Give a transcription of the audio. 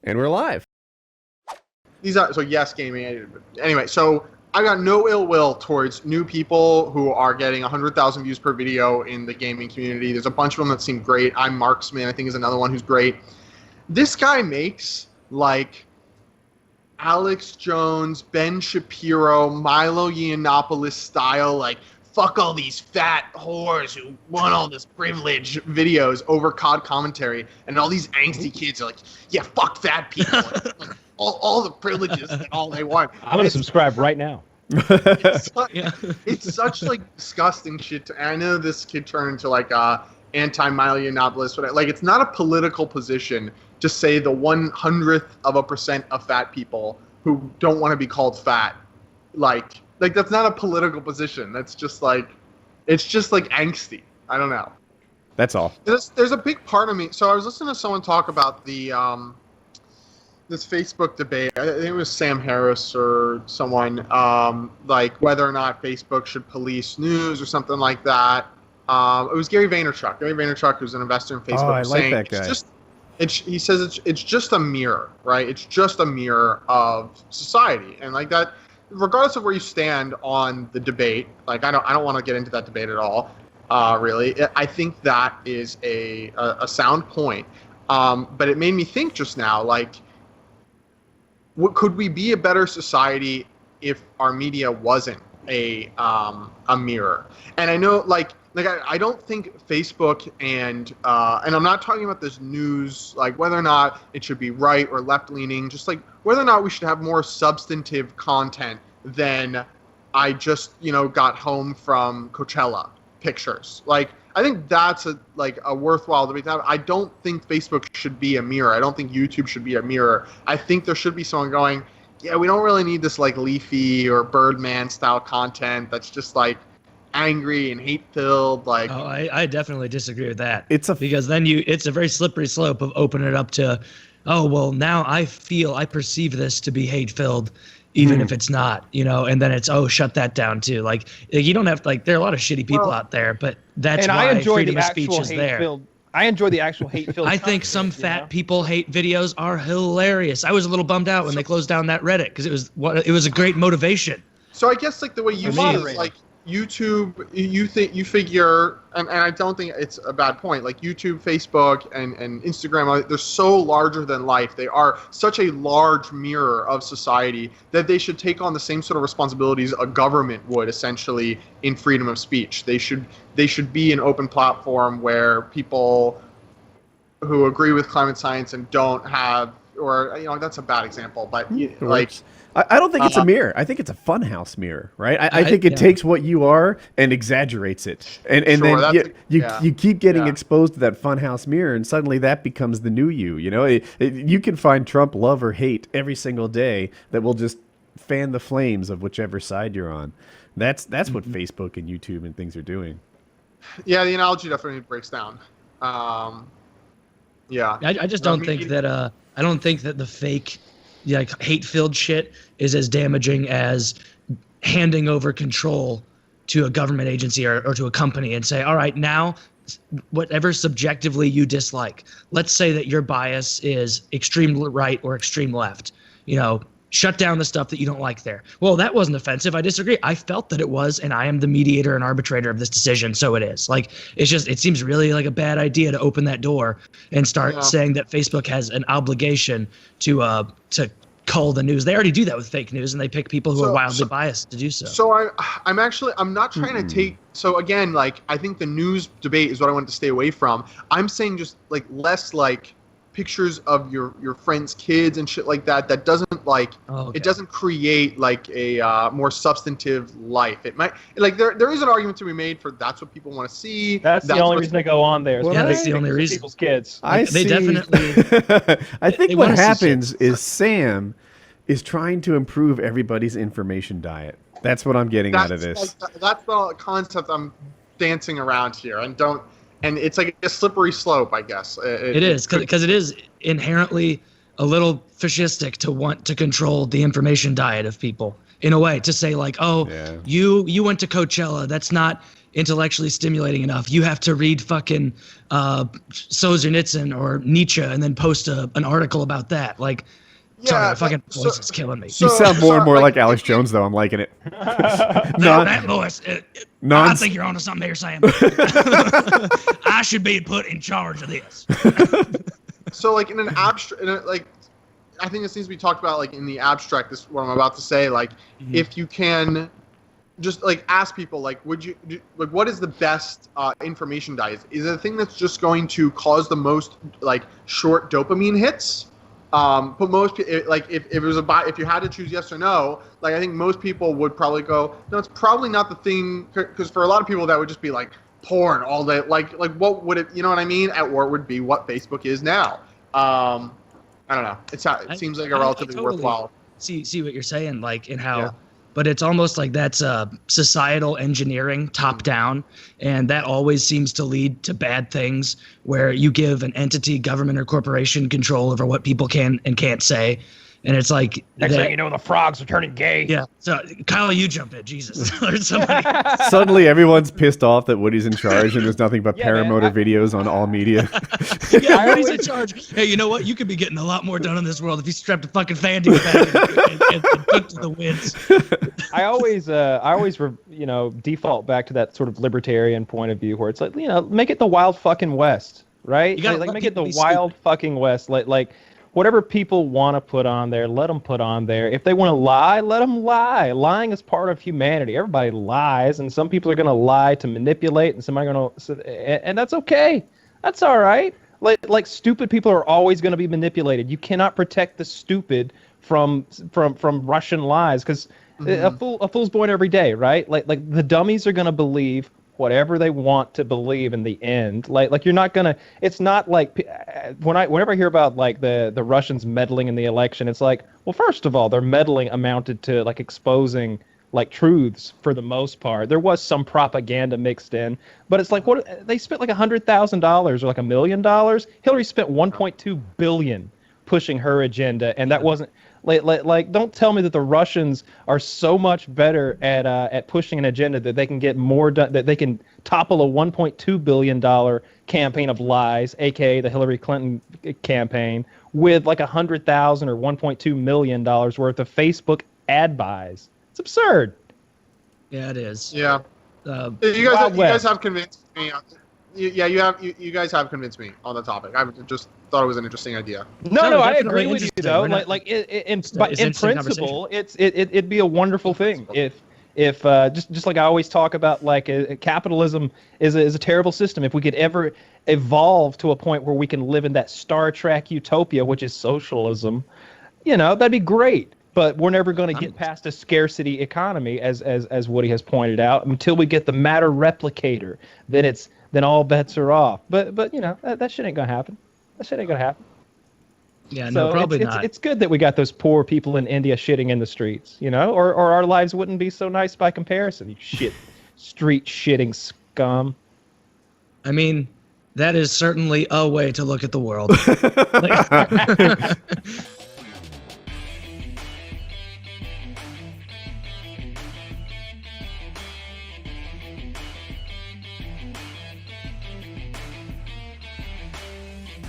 And we're live. These are so yes gaming. Anyway, so I got no ill will towards new people who are getting 100,000 views per video in the gaming community. There's a bunch of them that seem great. I'm Marksman, I think, is another one who's great. This guy makes like Alex Jones, Ben Shapiro, Milo Yiannopoulos style, like, fuck all these fat whores who want all this privilege videos over COD commentary, and all these angsty kids are like, yeah, fuck fat people. Like, all the privileges and all they want. I'm going to subscribe right now. It's such like disgusting shit. I know this kid turned into like anti-Milo Yiannopoulos, but like, it's not a political position to say the 100th% of fat people who don't want to be called fat. Like that's not a political position. That's just like, it's just like angsty. I don't know. That's all. There's a big part of me. So I was listening to someone talk about the this Facebook debate. I think it was Sam Harris or someone, like whether or not Facebook should police news or something like that. It was Gary Vaynerchuk. Gary Vaynerchuk, who's an investor in Facebook. Oh, I like that guy. He says it's just a mirror, right? It's just a mirror of society, and like that, regardless of where you stand on the debate. Like I don't want to get into that debate at all. Really, I think that is a sound point. But it made me think just now, like, could we be a better society if our media wasn't a mirror? And I know, like I don't think Facebook and I'm not talking about this news, like whether or not it should be right or left leaning, just like whether or not we should have more substantive content than I just, got home from Coachella pictures. Like, I think that's a worthwhile debate to have. I don't think Facebook should be a mirror. I don't think YouTube should be a mirror. I think there should be someone going, yeah, we don't really need this like Leafy or Birdman style content that's just like angry and hate-filled. Like, oh, I definitely disagree with that. Because then it's a very slippery slope of opening it up to, oh, well, now I perceive this to be hate-filled, even if it's not, and then it's, oh, shut that down too. Like you don't have, like, there are a lot of shitty people out there, but that's why freedom of speech is there. I enjoy the actual hate-filled I think some fat people hate videos are hilarious. I was a little bummed out when they closed down that Reddit because it was a great motivation. So I guess like the way you see it is like YouTube, you figure, and I don't think it's a bad point, like YouTube, Facebook, and Instagram, they're so larger than life. They are such a large mirror of society that they should take on the same sort of responsibilities a government would, essentially, in freedom of speech. They should be an open platform where people who agree with climate science and don't have, or that's a bad example, but like. I don't think it's a mirror. I think it's a funhouse mirror, right? I think it takes what you are and exaggerates it, and then you keep getting exposed to that funhouse mirror, and suddenly that becomes the new you. You can find Trump love or hate every single day that will just fan the flames of whichever side you're on. That's what Facebook and YouTube and things are doing. Yeah, the analogy definitely breaks down. Yeah, I just don't think that. I don't think that the fake, like, hate-filled shit is as damaging as handing over control to a government agency or to a company and say, all right, now whatever subjectively you dislike, let's say that your bias is extreme right or extreme left, shut down the stuff that you don't like there. Well, that wasn't offensive. I disagree. I felt that it was, and I am the mediator and arbitrator of this decision, so it is. Like, it seems really like a bad idea to open that door and start saying that Facebook has an obligation to cull the news. They already do that with fake news, and they pick people who are wildly biased to do so. So I'm not trying to take. So again, like, I think the news debate is what I want to stay away from. I'm saying just like less like pictures of your friends' kids and shit like that. That doesn't like it doesn't create like a more substantive life. It might, like, there is an argument to be made for that's what people want to see. That's the only reason they go on there. Yeah, that's the only reason. People's kids. They definitely. I think what happens is Sam is trying to improve everybody's information diet. That's what I'm getting out of this. That's the concept I'm dancing around here, and it's like a slippery slope, I guess. It is, because it is inherently a little fascistic to want to control the information diet of people in a way, to say like, oh, you went to Coachella. That's not intellectually stimulating enough, you have to read fucking Solzhenitsyn or Nietzsche and then post an article about that. Like, sorry, my fucking voice is killing me. You sound more and more like Alex Jones, though. I'm liking it. That voice. I think you're onto something here, Sam. I should be put in charge of this. So, like, in an abstract, like, I think this needs to be talked about, like, in the abstract. This is what I'm about to say. Like, if you can just, like, ask people, like, what is the best information diet? Is it a thing that's just going to cause the most, like, short dopamine hits? But most, like, if you had to choose yes or no, like, I think most people would probably go, no, it's probably not the thing, because for a lot of people that would just be like porn all day. Like what would it, you know what I mean? Or it would be what Facebook is now. I don't know. It seems like a relatively totally worthwhile. See what you're saying, like, in how. Yeah. But it's almost like that's societal engineering top down, and that always seems to lead to bad things where you give an entity, government, or corporation control over what people can and can't say. And it's like next thing you know, the frogs are turning gay. Yeah. So Kyle, you jump in, Jesus. Or somebody. Suddenly, everyone's pissed off that Woody's in charge, and there's nothing but paramotor videos on all media. Yeah, Woody's in charge. Hey, you know what? You could be getting a lot more done in this world if you strapped a fucking fan to your back and took to the winds. I always default back to that sort of libertarian point of view where it's like, make it the wild fucking West, right? Like make it the wild fucking West, like. Whatever people want to put on there, let them put on there. If they want to lie, let them lie. Lying is part of humanity. Everybody lies, and some people are going to lie to manipulate, and somebody going to, and that's okay. That's all right. Like stupid people are always going to be manipulated. You cannot protect the stupid from Russian lies, because a fool's born every day, right? Like the dummies are going to believe whatever they want to believe in the end. Like you're not gonna. It's not like whenever I hear about like the Russians meddling in the election, it's like, well, first of all, their meddling amounted to like exposing like truths for the most part. There was some propaganda mixed in, but it's like, what they spent like $100,000 or like $1 million. Hillary spent 1.2 billion pushing her agenda, and that wasn't. Like, don't tell me that the Russians are so much better at pushing an agenda that they can get more done, that they can topple a $1.2 billion campaign of lies, aka the Hillary Clinton campaign, with like $100,000 or $1.2 million worth of Facebook ad buys. It's absurd. Yeah, it is. Yeah. You guys have convinced me. You guys have convinced me on the topic. I just thought it was an interesting idea. No, I agree with you though. In principle, it'd be a wonderful thing if just like I always talk about, like capitalism is a terrible system. If we could ever evolve to a point where we can live in that Star Trek utopia, which is socialism, that'd be great. But we're never going to get past a scarcity economy, as Woody has pointed out, until we get the matter replicator. Then all bets are off. But that shit ain't gonna happen. That shit ain't gonna happen. Yeah, no, probably not. It's good that we got those poor people in India shitting in the streets, or our lives wouldn't be so nice by comparison. You street shitting scum. I mean, that is certainly a way to look at the world.